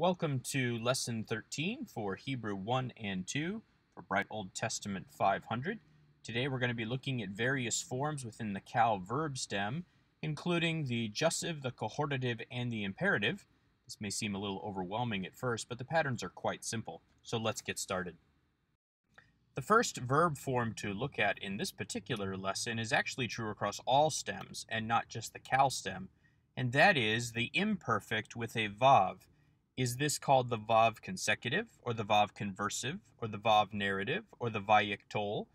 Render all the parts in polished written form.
Welcome to Lesson 13 for Hebrew 1 and 2 for Bright Old Testament 500. Today we're going to be looking at various forms within the Cal verb stem, including the jussive, the cohortative, and the imperative. This may seem a little overwhelming at first, but the patterns are quite simple. So let's get started. The first verb form to look at in this particular lesson is actually true across all stems, and not just the Cal stem, and that is the imperfect with a vav. Is this called the vav consecutive, or the vav conversive, or the vav narrative, or the Wayyiqtol?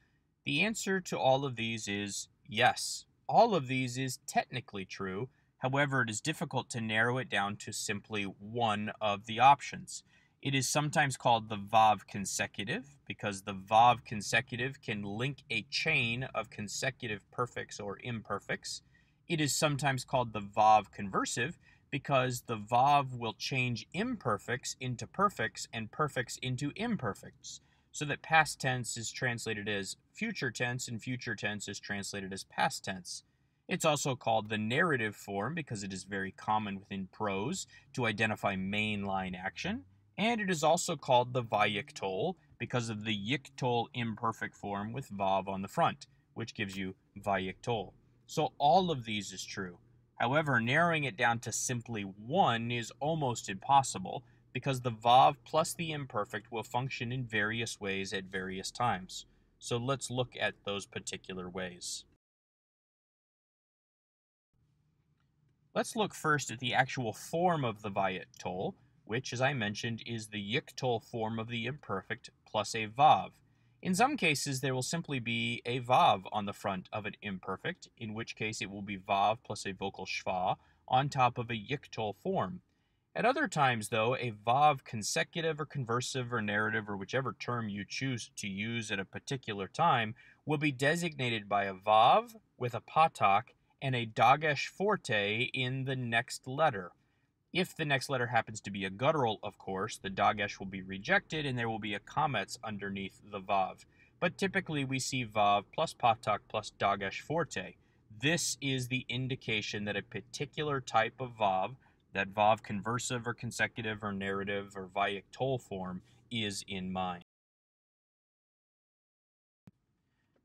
The answer to all of these is yes. All of these is technically true. However, it is difficult to narrow it down to simply one of the options. It is sometimes called the vav consecutive because the vav consecutive can link a chain of consecutive perfects or imperfects. It is sometimes called the vav conversive because the vav will change imperfects into perfects and perfects into imperfects, so that past tense is translated as future tense and future tense is translated as past tense. It's also called the narrative form because it is very common within prose to identify mainline action, and it is also called the Wayyiqtol because of the yiqtol imperfect form with vav on the front, which gives you Wayyiqtol. So all of these is true. However, narrowing it down to simply one is almost impossible because the vav plus the imperfect will function in various ways at various times. So let's look at those particular ways. Let's look first at the actual form of the Wayyiqtol, which, as I mentioned, is the yiqtol form of the imperfect plus a vav. In some cases, there will simply be a vav on the front of an imperfect, in which case it will be vav plus a vocal schwa on top of a yiqtol form. At other times, though, a vav consecutive or conversive or narrative or whichever term you choose to use at a particular time will be designated by a vav with a patak and a dagesh forte in the next letter. If the next letter happens to be a guttural, of course, the dagesh will be rejected and there will be a kametz underneath the vav. But typically we see vav plus patak plus dagesh forte. This is the indication that a particular type of vav, that vav conversive or consecutive or narrative or Wayyiqtol form, is in mind.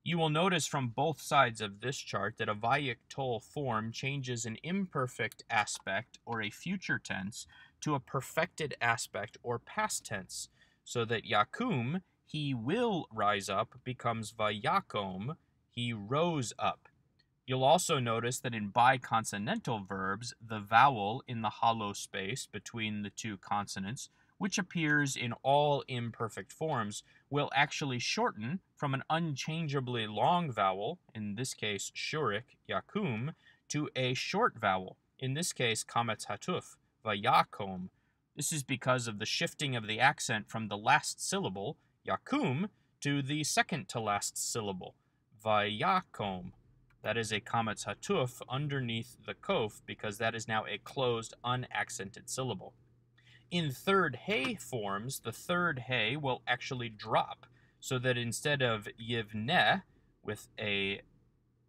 You will notice from both sides of this chart that a Wayyiqtol form changes an imperfect aspect or a future tense to a perfected aspect or past tense, so that Yakum, he will rise up, becomes Vayakom, he rose up. You'll also notice that in biconsonantal verbs, the vowel in the hollow space between the two consonants, which appears in all imperfect forms, will actually shorten from an unchangeably long vowel, in this case shurik, yakum, to a short vowel, in this case kametz hatuf, vayakom. This is because of the shifting of the accent from the last syllable, yakum, to the second to last syllable, vayakom. That is a kametz hatuf underneath the kof because that is now a closed, unaccented syllable. In third hey forms, the third hey will actually drop, so that instead of yivneh with a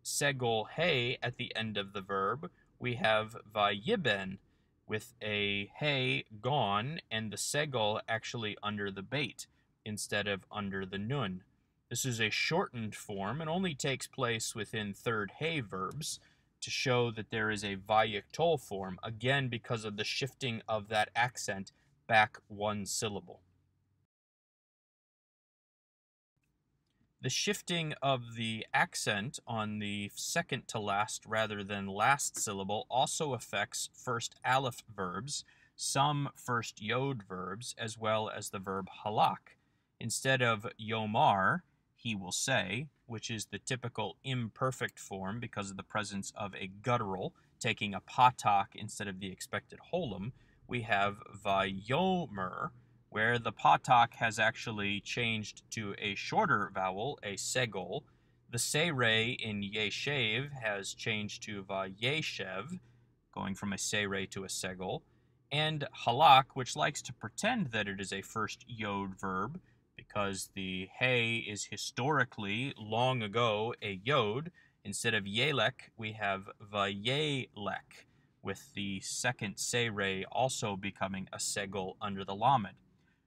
segol hey at the end of the verb, we have vayiben with a hey gone and the segol actually under the bait instead of under the nun. This is a shortened form and only takes place within third hey verbs to show that there is a Wayyiqtol form, again because of the shifting of that accent back one syllable. The shifting of the accent on the second to last rather than last syllable also affects first aleph verbs, some first yod verbs, as well as the verb halak. Instead of yomar, he will say, which is the typical imperfect form because of the presence of a guttural, taking a patak instead of the expected holum, we have vayomer, where the patak has actually changed to a shorter vowel, a segol. The seirei in yeshev has changed to vayeshev, going from a seirei to a segol. And halak, which likes to pretend that it is a first yod verb, because the hey is historically, long ago, a yod. Instead of yelek, we have vayelek. with the second seirei also becoming a segol under the lamed.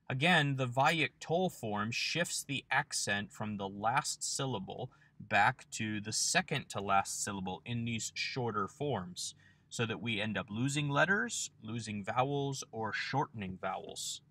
Again, the Wayyiqtol form shifts the accent from the last syllable back to the second to last syllable in these shorter forms, so that we end up losing letters, losing vowels, or shortening vowels.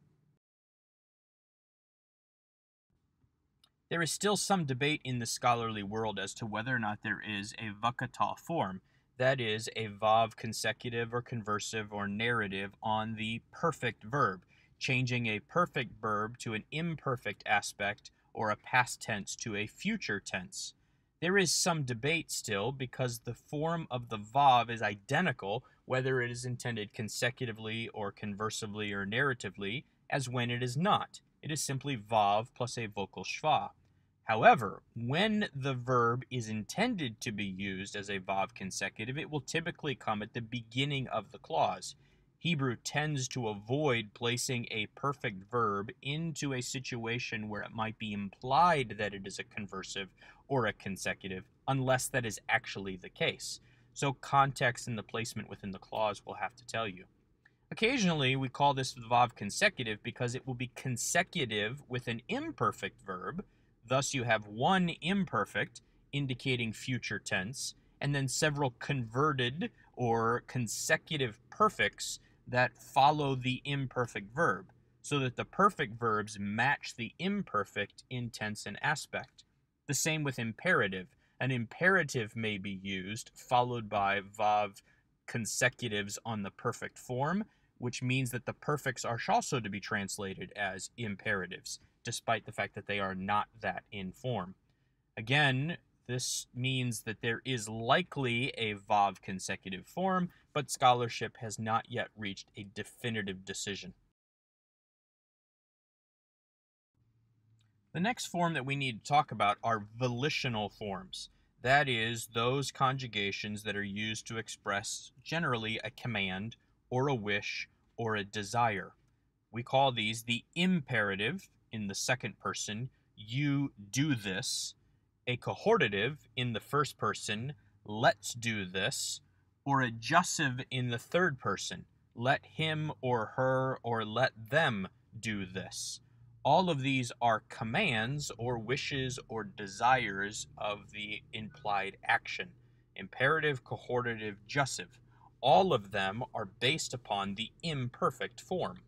There is still some debate in the scholarly world as to whether or not there is a Wayyiqtol form, that is, a vav consecutive or conversive or narrative on the perfect verb, changing a perfect verb to an imperfect aspect or a past tense to a future tense. There is some debate still because the form of the vav is identical whether it is intended consecutively or conversively or narratively as when it is not. It is simply vav plus a vocal schwa. However, when the verb is intended to be used as a vav consecutive, it will typically come at the beginning of the clause. Hebrew tends to avoid placing a perfect verb into a situation where it might be implied that it is a conversive or a consecutive, unless that is actually the case. So context and the placement within the clause will have to tell you. Occasionally, we call this vav consecutive because it will be consecutive with an imperfect verb. Thus, you have one imperfect indicating future tense, and then several converted or consecutive perfects that follow the imperfect verb, so that the perfect verbs match the imperfect in tense and aspect. The same with imperative. An imperative may be used, followed by vav consecutives on the perfect form, which means that the perfects are also to be translated as imperatives, despite the fact that they are not that in form. Again, this means that there is likely a vav consecutive form, but scholarship has not yet reached a definitive decision. The next form that we need to talk about are volitional forms. That is, those conjugations that are used to express generally a command or a wish or a desire. We call these the imperative in the second person, you do this, a cohortative in the first person, let's do this, or a jussive in the third person, let him or her or let them do this. All of these are commands or wishes or desires of the implied action. Imperative, cohortative, jussive. All of them are based upon the imperfect form.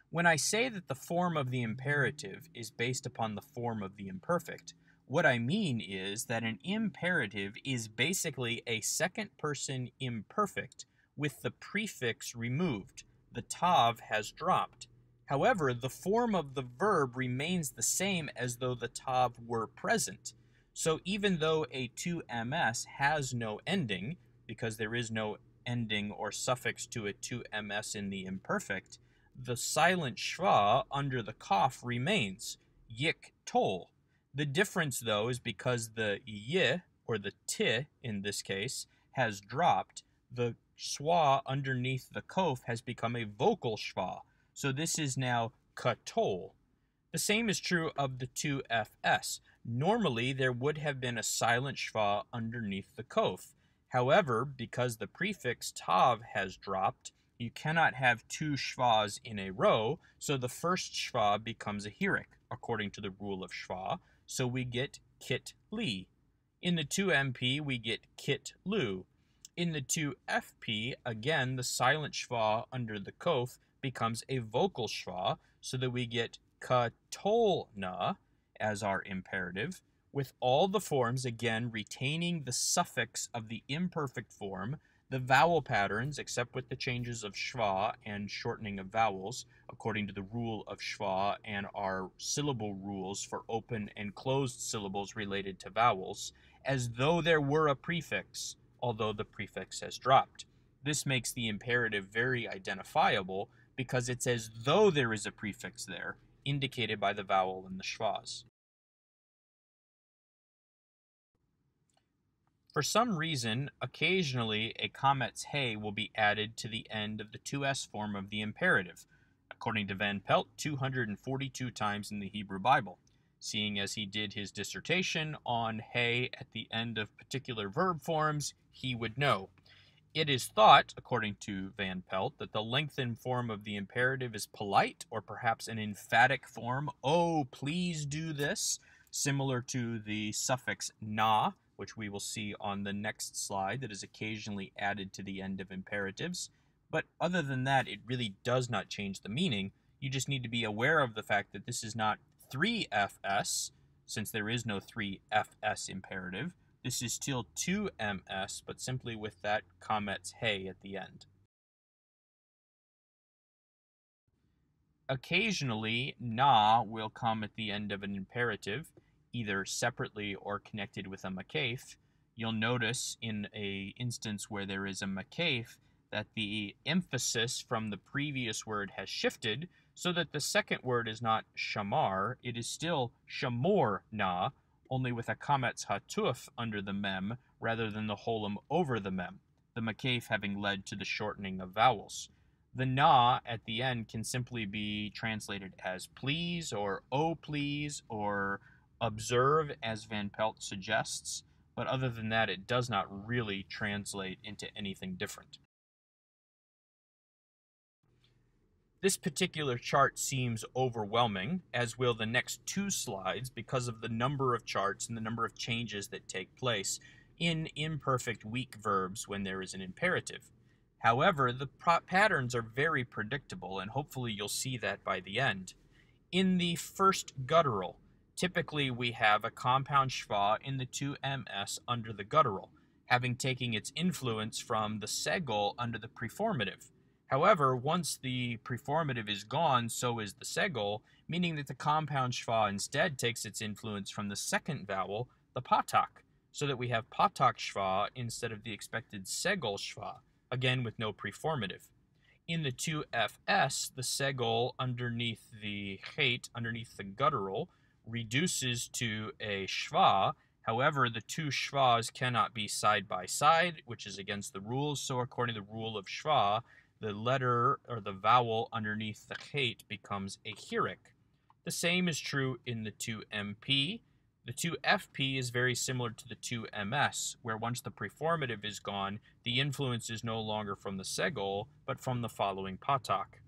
When I say that the form of the imperative is based upon the form of the imperfect, what I mean is that an imperative is basically a second-person imperfect with the prefix removed. The tav has dropped. However, the form of the verb remains the same as though the tav were present. So even though a 2ms has no ending, because there is no ending or suffix to a 2ms in the imperfect, the silent schwa under the kaf remains, Wayyiqtol. The difference, though, is because the y, or the t in this case, has dropped, the schwa underneath the kof has become a vocal schwa. So this is now katol. The same is true of the 2fs. Normally, there would have been a silent schwa underneath the kof. However, because the prefix tav has dropped, you cannot have two schwas in a row, so the first schwa becomes a hirik, according to the rule of schwa, so we get kit li. In the 2MP, we get kit lu. In the 2FP, again, the silent schwa under the kof becomes a vocal schwa, so that we get katolna as our imperative, with all the forms, again, retaining the suffix of the imperfect form, the vowel patterns, except with the changes of schwa and shortening of vowels, according to the rule of schwa and our syllable rules for open and closed syllables related to vowels, as though there were a prefix, although the prefix has dropped. This makes the imperative very identifiable because it's as though there is a prefix there, indicated by the vowel and the schwas. For some reason, occasionally a comet's hey will be added to the end of the 2s form of the imperative, according to Van Pelt, 242 times in the Hebrew Bible. seeing as he did his dissertation on hay at the end of particular verb forms, he would know. It is thought, according to Van Pelt, that the lengthened form of the imperative is polite, or perhaps an emphatic form, "Oh, please do this," similar to the suffix na, which we will see on the next slide, that is occasionally added to the end of imperatives. But other than that, it really does not change the meaning. You just need to be aware of the fact that this is not 3FS, since there is no 3FS imperative. This is still 2MS, but simply with that comets hey at the end. Occasionally, na will come at the end of an imperative, either separately or connected with a makaf. You'll notice in an instance where there is a makaf that the emphasis from the previous word has shifted, so that the second word is not shamar, it is still shamor na, only with a kametz hatuf under the mem rather than the holum over the mem, the makaf having led to the shortening of vowels. The na at the end can simply be translated as please or oh please or observe, as Van Pelt suggests, but other than that it does not really translate into anything different. This particular chart seems overwhelming, as will the next two slides, because of the number of charts and the number of changes that take place in imperfect weak verbs when there is an imperative. However, the patterns are very predictable, and hopefully you'll see that by the end. In the first guttural, typically we have a compound schwa in the 2ms under the guttural, having taken its influence from the segol under the preformative. However, once the preformative is gone, so is the segol, meaning that the compound schwa instead takes its influence from the second vowel, the patak, so that we have patak schwa instead of the expected segol schwa, again with no preformative. In the 2fs, the segol underneath the chet, underneath the guttural, reduces to a schwa. However, the two schwas cannot be side by side, which is against the rules. So according to the rule of schwa, the letter or the vowel underneath the chet becomes a hirik. The same is true in the 2mp. The 2fp is very similar to the 2ms, where once the preformative is gone, the influence is no longer from the segol, but from the following patak.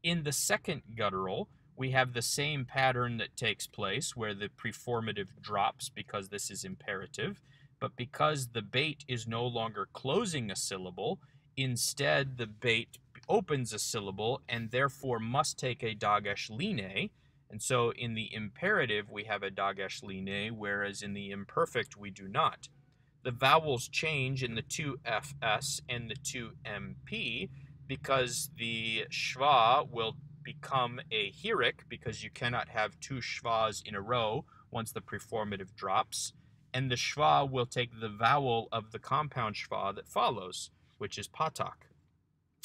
In the second guttural, we have the same pattern that takes place, where the preformative drops because this is imperative, but because the bait is no longer closing a syllable, instead the bait opens a syllable and therefore must take a dagesh line. And so in the imperative we have a dagesh line, whereas in the imperfect we do not. The vowels change in the 2fs and the 2mp because the schwa will become a hirik, because you cannot have two schwas in a row once the preformative drops, and the schwa will take the vowel of the compound schwa that follows, which is patak.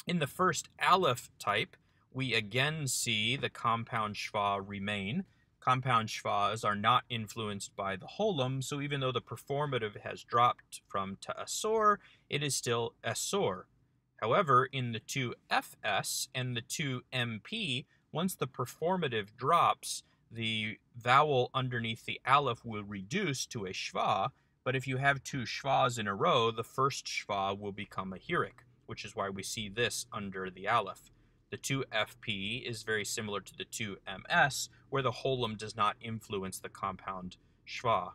In the first aleph type, we again see the compound schwa remain. Compound schwas are not influenced by the holum, so even though the performative has dropped from ta'asor, it is still asor. However, in the 2fs and the 2mp, once the performative drops, the vowel underneath the aleph will reduce to a schwa, but if you have two schwas in a row, the first schwa will become a hirik, which is why we see this under the aleph. The 2fp is very similar to the 2ms, where the holum does not influence the compound schwa.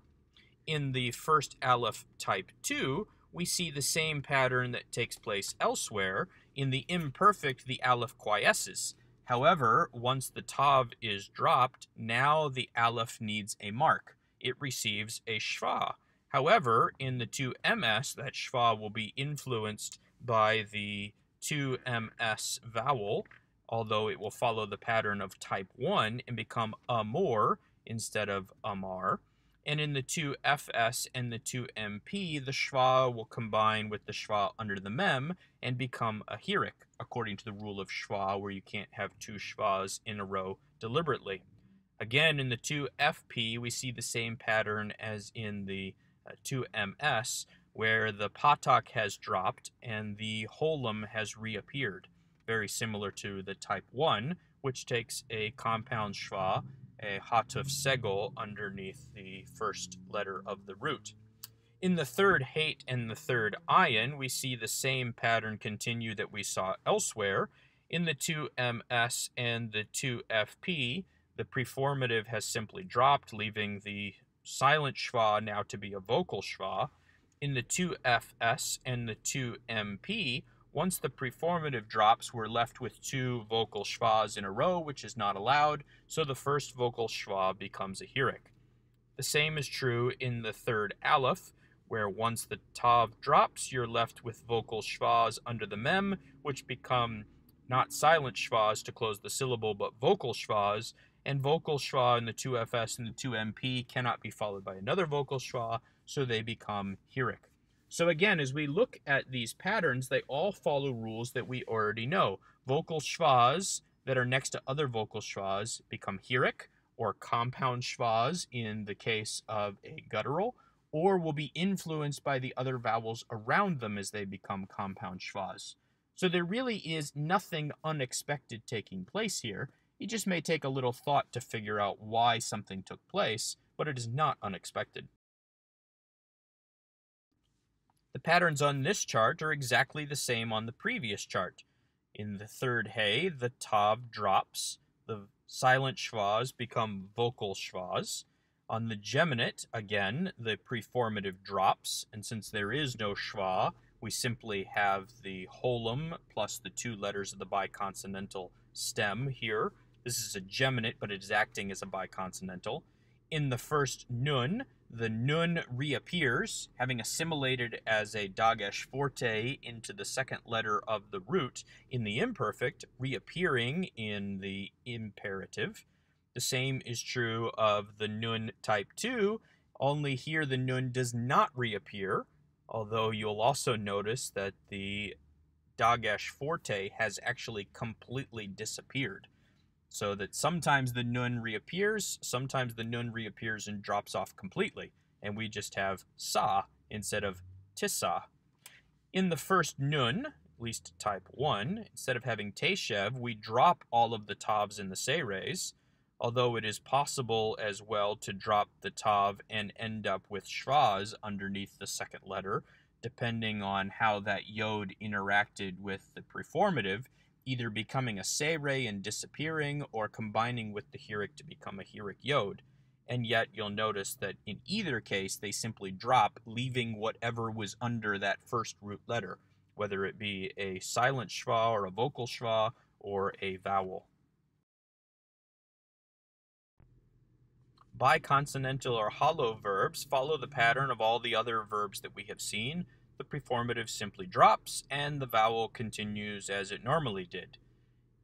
In the first aleph type 2, we see the same pattern that takes place elsewhere. In the imperfect, the aleph quiesces. However, once the tav is dropped, now the aleph needs a mark. It receives a schwa. However, in the 2ms, that schwa will be influenced by the 2ms vowel, although it will follow the pattern of type 1 and become amor instead of amar. And in the 2fs and the 2mp, the schwa will combine with the schwa under the mem and become a hirik, according to the rule of schwa, where you can't have two schwas in a row deliberately. Again, in the 2fp, we see the same pattern as in the 2ms, where the patak has dropped and the holum has reappeared, very similar to the type 1, which takes a compound schwa, a hatuf segol underneath the first letter of the root. In the third hate and the third ayin, we see the same pattern continue that we saw elsewhere. In the two ms and the two fp, the preformative has simply dropped, leaving the silent schwa now to be a vocal schwa. In the two fs and the two mp, once the preformative drops, we're left with two vocal schwas in a row, which is not allowed, so the first vocal schwa becomes a heroic. The same is true in the third aleph, where once the tav drops, you're left with vocal schwas under the mem, which become not silent schwas to close the syllable, but vocal schwas, and vocal schwa in the 2fs and the 2mp cannot be followed by another vocal schwa, so they become heroic. So again, as we look at these patterns, they all follow rules that we already know. Vocal schwas that are next to other vocal schwas become heroic, or compound schwas in the case of a guttural, or will be influenced by the other vowels around them as they become compound schwas. So there really is nothing unexpected taking place here. You just may take a little thought to figure out why something took place, but it is not unexpected. The patterns on this chart are exactly the same on the previous chart. In the third hey, the tav drops, the silent schwas become vocal schwas. On the geminate, again, the preformative drops, and since there is no schwa, we simply have the holum plus the two letters of the biconsonantal stem here. This is a geminate, but it is acting as a biconsonantal. In the first nun, the nun reappears, having assimilated as a dagesh forte into the second letter of the root in the imperfect, reappearing in the imperative. The same is true of the nun type 2, only here the nun does not reappear, although you'll also notice that the dagesh forte has actually completely disappeared. So that sometimes the nun reappears, sometimes the nun reappears and drops off completely, and we just have sa instead of tissa. In the first nun, at least type 1, instead of having teshev, we drop all of the tavs in the seres, although it is possible as well to drop the tav and end up with schwas underneath the second letter, depending on how that yod interacted with the preformative, either becoming a sere and disappearing or combining with the heroic to become a heroic yod. And yet you'll notice that in either case they simply drop, leaving whatever was under that first root letter, whether it be a silent schwa or a vocal schwa or a vowel. Biconsonantal or hollow verbs follow the pattern of all the other verbs that we have seen. The preformative simply drops, and the vowel continues as it normally did.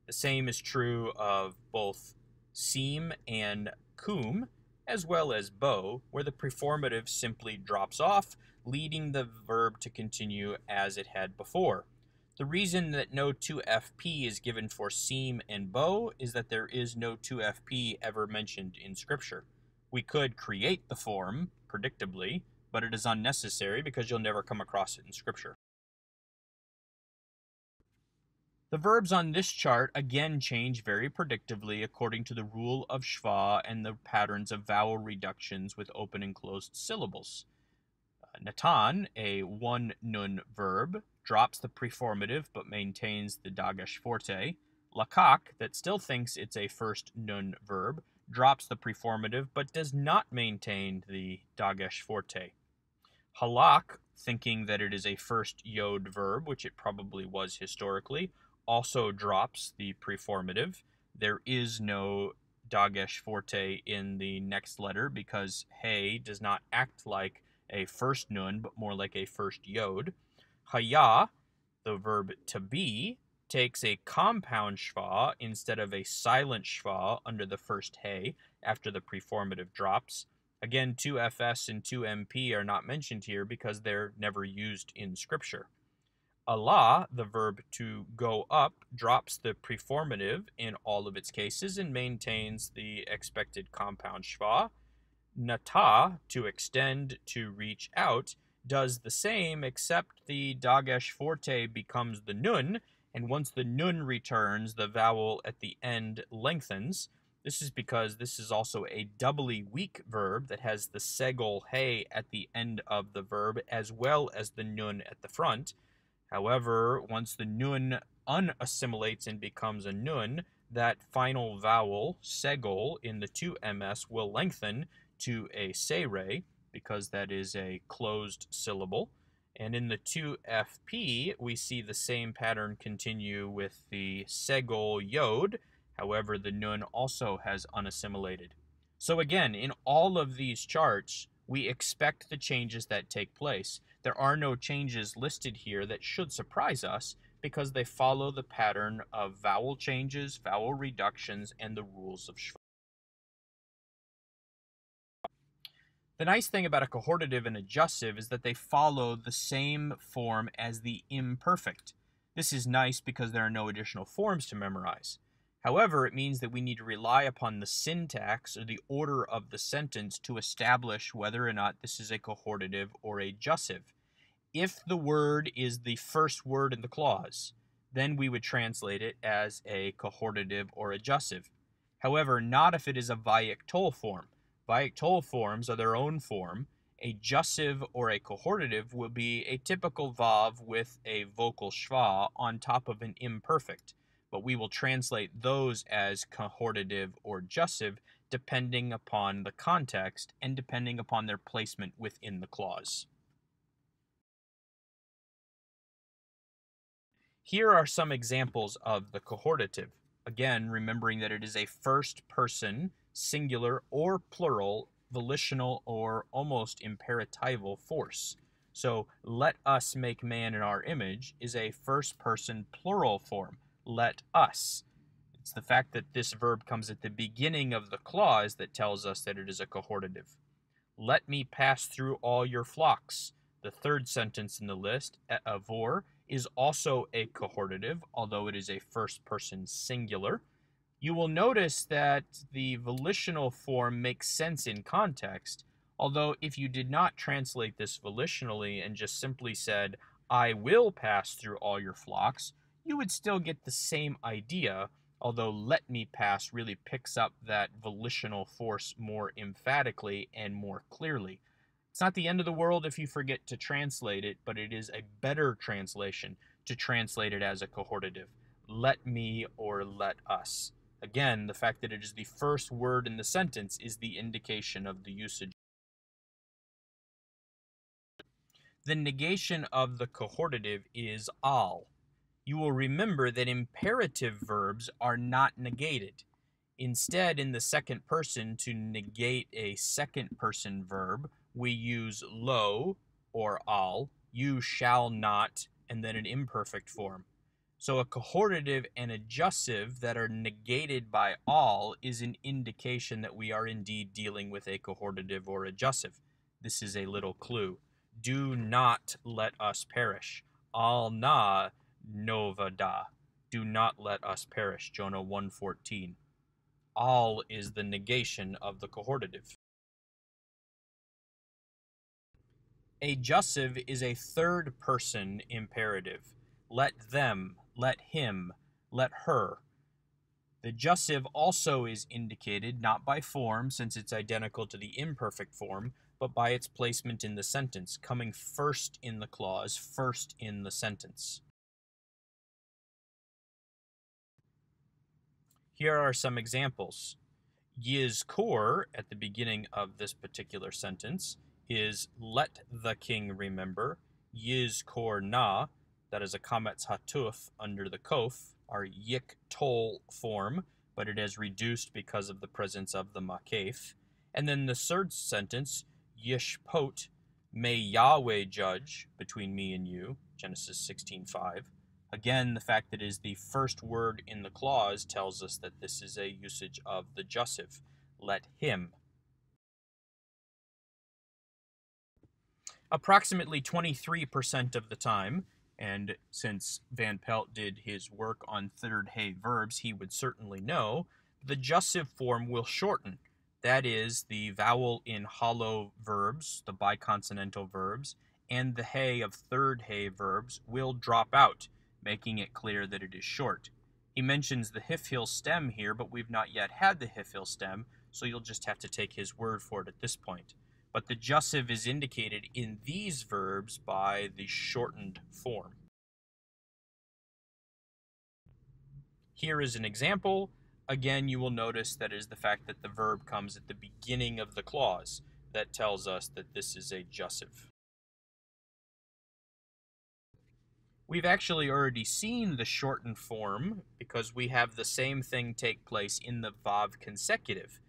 The same is true of both seem and cum, as well as bo, where the preformative simply drops off, leading the verb to continue as it had before. The reason that no 2FP is given for seem and bo is that there is no 2FP ever mentioned in Scripture. We could create the form, predictably, but it is unnecessary because you'll never come across it in Scripture. The verbs on this chart again change very predictably according to the rule of schwa and the patterns of vowel reductions with open and closed syllables. Natan, a one nun verb, drops the preformative but maintains the dagesh forte. Lakak, that still thinks it's a first nun verb, drops the preformative but does not maintain the dagesh forte. Halak, thinking that it is a first yod verb, which it probably was historically, also drops the preformative. There is no dagesh forte in the next letter because hey does not act like a first nun, but more like a first yod. Haya, the verb to be, takes a compound schwa instead of a silent schwa under the first hey after the preformative drops. Again, 2fs and 2mp are not mentioned here because they're never used in Scripture. Allah, the verb to go up, drops the preformative in all of its cases and maintains the expected compound schwa. Nata, to extend, to reach out, does the same, except the dagesh forte becomes the nun, and once the nun returns, the vowel at the end lengthens. This is because this is also a doubly weak verb that has the segol he at the end of the verb as well as the nun at the front. However, once the nun unassimilates and becomes a nun, that final vowel, segol, in the 2ms will lengthen to a sere, because that is a closed syllable. And in the 2fp, we see the same pattern continue with the segol yod. However, the nun also has unassimilated. So again, in all of these charts, we expect the changes that take place. There are no changes listed here that should surprise us because they follow the pattern of vowel changes, vowel reductions, and the rules of schwa. The nice thing about a cohortative and adjussive is that they follow the same form as the imperfect. This is nice because there are no additional forms to memorize. However, it means that we need to rely upon the syntax or the order of the sentence to establish whether or not this is a cohortative or a adjussive. If the word is the first word in the clause, then we would translate it as a cohortative or adjussive. However, not if it is a Wayyiqtol form. Wayyiqtol forms are their own form. A adjussive or a cohortative will be a typical vav with a vocal schwa on top of an imperfect, but we will translate those as cohortative or adjussive depending upon the context and depending upon their placement within the clause. Here are some examples of the cohortative. Again, remembering that it is a first person, singular or plural, volitional or almost imperatival force. So, let us make man in our image is a first person plural form. Let us. It's the fact that this verb comes at the beginning of the clause that tells us that it is a cohortative. Let me pass through all your flocks. The third sentence in the list, avor, is also a cohortative, although it is a first person singular. You will notice that the volitional form makes sense in context, although if you did not translate this volitionally and just simply said, I will pass through all your flocks, you would still get the same idea, although let me pass really picks up that volitional force more emphatically and more clearly. It's not the end of the world if you forget to translate it, but it is a better translation to translate it as a cohortative. Let me or let us. Again, the fact that it is the first word in the sentence is the indication of the usage. The negation of the cohortative is al. You will remember that imperative verbs are not negated. Instead, in the second person, to negate a second person verb, we use lo or al, you shall not, and then an imperfect form. So a cohortative and adjussive that are negated by all is an indication that we are indeed dealing with a cohortative or adjussive. This is a little clue. Do not let us perish. Al na novada. Do not let us perish. Jonah 1:14. All is the negation of the cohortative. Adjussive is a third person imperative. Let them, let him, let her. The adjussive also is indicated not by form, since it's identical to the imperfect form, but by its placement in the sentence, coming first in the clause, first in the sentence. Here are some examples. Yizkor, at the beginning of this particular sentence, is let the king remember. Yizkor na, that is a kametz hatuf under the kof, our Wayyiqtol form, but it is reduced because of the presence of the makef. And then the third sentence, Yishpot, may Yahweh judge between me and you, Genesis 16:5. Again, the fact that it is the first word in the clause tells us that this is a usage of the adjussive. Let him. Approximately 23% of the time, and since Van Pelt did his work on third hay verbs, he would certainly know, the adjussive form will shorten. That is, the vowel in hollow verbs, the biconsonantal verbs, and the hay of third hay verbs will drop out, making it clear that it is short. He mentions the hifhil stem here, but we've not yet had the hifhil stem, so you'll just have to take his word for it at this point. But the jussive is indicated in these verbs by the shortened form. Here is an example. Again, you will notice that is the fact that the verb comes at the beginning of the clause. That tells us that this is a jussive. We've actually already seen the shortened form because we have the same thing take place in the vav consecutive.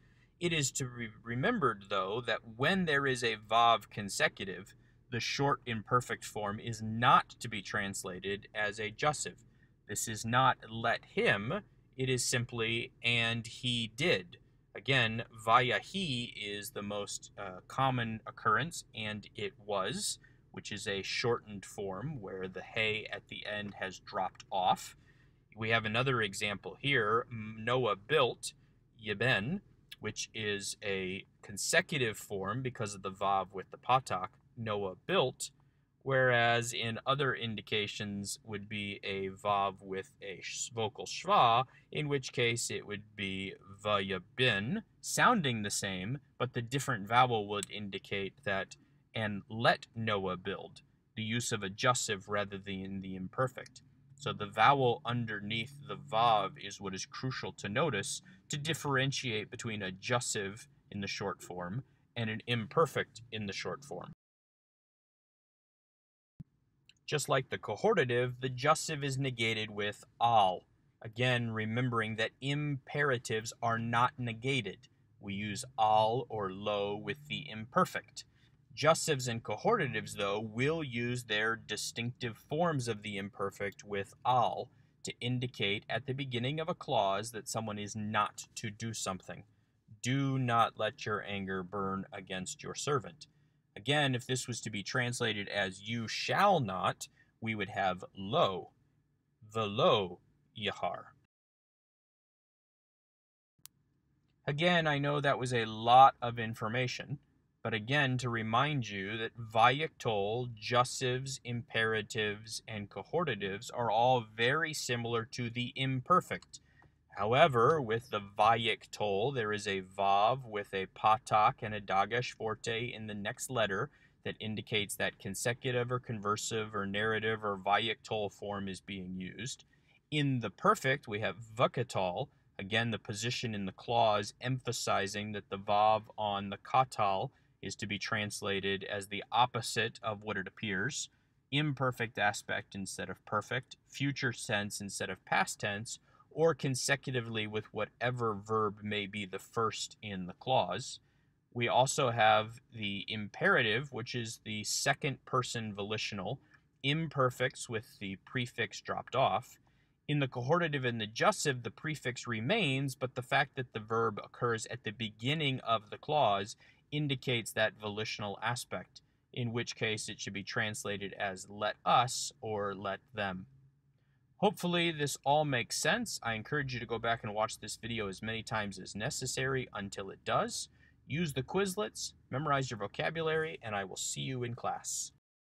It is to be remembered, though, that when there is a vav consecutive, the short imperfect form is not to be translated as a jussive. This is not let him, it is simply and he did. Again, vayahi is the most common occurrence, and it was, which is a shortened form where the hey at the end has dropped off. We have another example here. Noah built yeben, which is a consecutive form because of the vav with the patak. Noah built, whereas in other indications would be a vav with a vocal schwa, in which case it would be vayabin, sounding the same, but the different vowel would indicate that and let Noah build, the use of a jussive rather than the imperfect. So the vowel underneath the vav is what is crucial to notice to differentiate between a jussive in the short form and an imperfect in the short form. Just like the cohortative, the jussive is negated with al. Again, remembering that imperatives are not negated. We use al or lo with the imperfect. Jussives and cohortatives, though, will use their distinctive forms of the imperfect with al to indicate at the beginning of a clause that someone is not to do something. Do not let your anger burn against your servant. Again, if this was to be translated as you shall not, we would have lo, velo yahar. Again, I know that was a lot of information, but again, to remind you that Wayyiqtol, jussives, imperatives, and cohortatives are all very similar to the imperfect. However, with the Wayyiqtol, there is a vav with a patak and a dagesh forte in the next letter that indicates that consecutive or conversive or narrative or Wayyiqtol form is being used. In the perfect, we have Vakatal, again the position in the clause emphasizing that the vav on the katal is to be translated as the opposite of what it appears, imperfect aspect instead of perfect, future tense instead of past tense, or consecutively with whatever verb may be the first in the clause. We also have the imperative, which is the second person volitional, imperfects with the prefix dropped off. In the cohortative and the jussive, the prefix remains, but the fact that the verb occurs at the beginning of the clause indicates that volitional aspect, in which case it should be translated as let us or let them. Hopefully this all makes sense. I encourage you to go back and watch this video as many times as necessary until it does. Use the Quizlets, memorize your vocabulary, and I will see you in class.